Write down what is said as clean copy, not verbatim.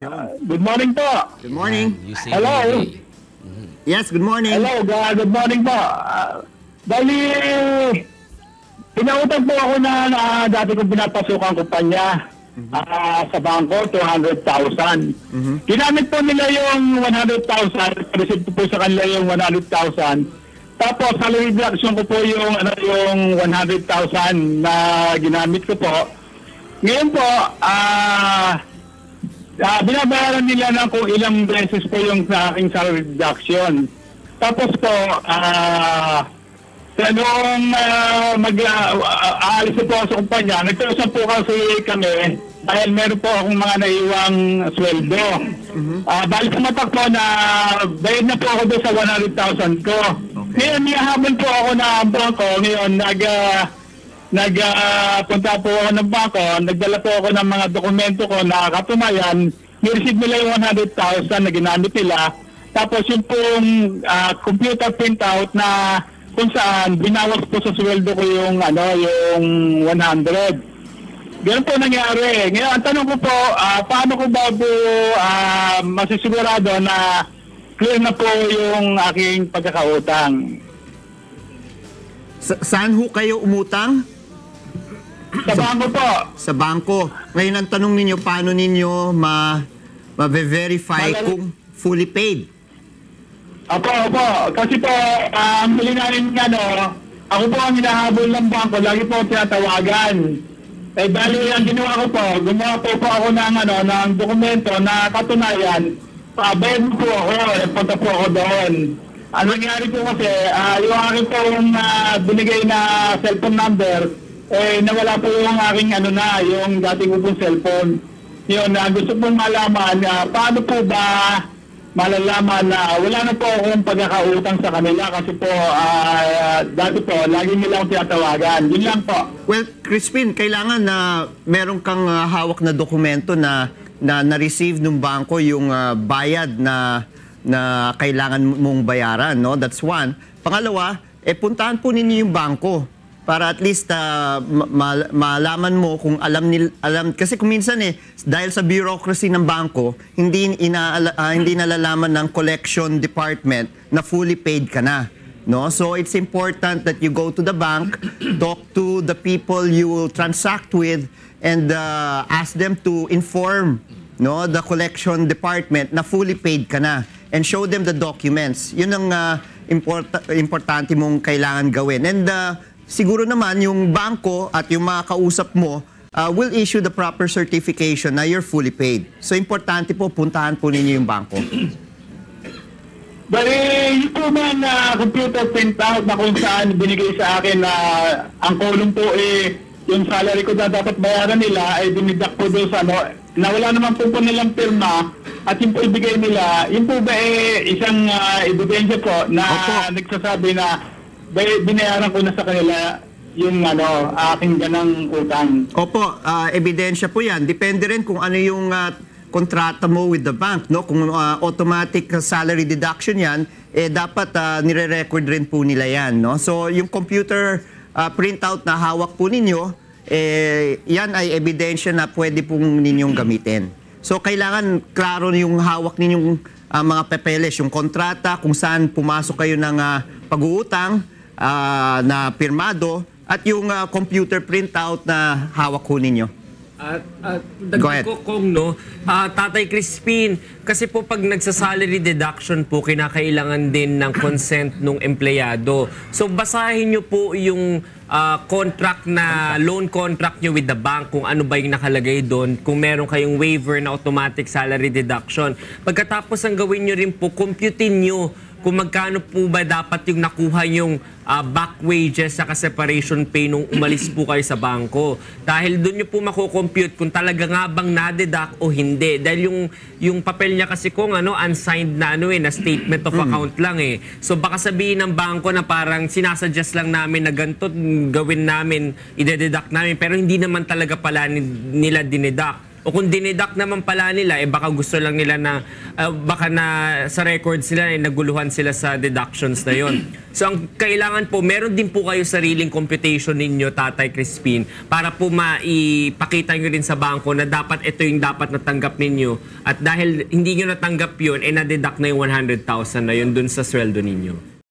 Good morning po. Good morning. You say Hello. Yes, good morning. Hello, good morning po. Bali, pinautang po ako na dati kong pinapasukang kumpanya sa bangko, 200,000. Ginamit po nila yung 100,000, receive po sa kanila yung 100,000. Tapos, salary deduction ko po yung 100,000 na ginamit ko po. Ngayon po, binabayaran nila na kung ilang beses po yung sa aking salary deduction. Tapos po, nung aalis po ako sa kumpanya, nagtausap po kasi kami dahil meron po akong mga naiwang sweldo. Balik pumatak po na bayad na po ako doon sa 100,000 ko. Ngayon, niyahabol po ako na bangko. Ngayon, nagpunta po ako ng bangko, nagdala po ako ng mga dokumento ko na katunayan, ni-receive nila yung 100,000 na ginamit nila. Tapos yung pong computer printout na kung saan binawas po sa sweldo ko yung 100. Ganun po nangyari. Ngayon, ang tanong ko po, paano ko ba po masisigurado na clear na po yung aking pagkakautang? Saan ho kayo umutang? Sa bangko po. Sa bangko. Ngayon ang tanong ninyo, paano ninyo ma-verify kung fully paid? Opo. Kasi po, ang huli namin ako po ang hinahabol ng bangko, lagi po tinatawagan. Eh, bali, ang ginawa ko po, gumawa po ako ng dokumento na katunayan, bayad po ako, punta po ako doon. Ang nangyari po kasi, yung aking po binigay na cellphone number, nawala po yung aking yung dating ko pong cellphone. Yun, gusto pong malaman, paano po ba malalaman na wala na po akong pagkakautang sa kanila kasi po, dati po, lagi nila akong tinatawagan. Yun lang po. Well, Crispin, kailangan na meron kang hawak na dokumento na na-receive ng bangko yung bayad na kailangan mong bayaran, no? That's one. Pangalawa, puntahan po ninyo yung bangko para at least malaman mo kung alam kasi kung minsan dahil sa bureaucracy ng bangko, hindi nalalaman ng collection department na fully paid ka na, no? So it's important that you go to the bank, talk to the people you will transact with, and ask them to inform, no, the collection department na fully paid ka na, and show them the documents. Yun ang importante mong kailangan gawin. And siguro naman yung bangko at yung mga kausap mo will issue the proper certification na you're fully paid. So importante po, puntahan po ninyo yung bangko. Bali, yung po man computer printout na kung saan binigay sa akin na ang kulong po yung salary ko na dapat bayaran nila ay dinidak po doon sa na wala naman po nilang pirma at yung po ibigay nila, yun po ba isang ebidensya po na nagsasabi na binayaran ko na sa kanila yung aking ganang utang. Opo, ebidensya po yan. Depende rin kung ano yung kontrata mo with the bank, no? Kung automatic salary deduction yan, dapat nire-record rin po nila yan, no? So yung computer printout na hawak po ninyo, yan ay ebidensya na pwede pong ninyong gamitin. So kailangan klaro yung hawak ninyong mga papeles, yung kontrata, kung saan pumasok kayo ng pag-uutang na pirmado, at yung computer printout na hawak ko ninyo. Dagdag ko kung Tatay Crispin, kasi po pag nagsa-salary deduction po, kinakailangan din ng consent ng empleyado. So basahin nyo po yung contract na loan contract nyo with the bank, kung ano ba yung nakalagay doon, kung meron kayong waiver na automatic salary deduction. Pagkatapos ang gawin nyo rin po, computein nyo kung magkano po ba dapat yung nakuha yung back wages sa separation pay nung umalis po kayo sa bangko. Dahil doon nyo po makukompute kung talaga nga bang nadeduct o hindi. Dahil yung papel niya kasi kung unsigned na na statement of account lang So baka sabihin ng bangko na parang sinasuggest lang namin na ganito gawin namin, ide-deduct namin, pero hindi naman talaga pala nila dineduct. O kung dineduct naman pala nila, baka gusto lang nila na, baka na sa records nila, naguluhan sila sa deductions na yon. So ang kailangan po, meron din po kayo sariling computation ninyo, Tatay Crispin, para po maipakita nyo din sa bangko na dapat ito yung dapat natanggap ninyo. At dahil hindi nyo natanggap yun, na-deduct na yung 100,000 na yun dun sa sweldo ninyo.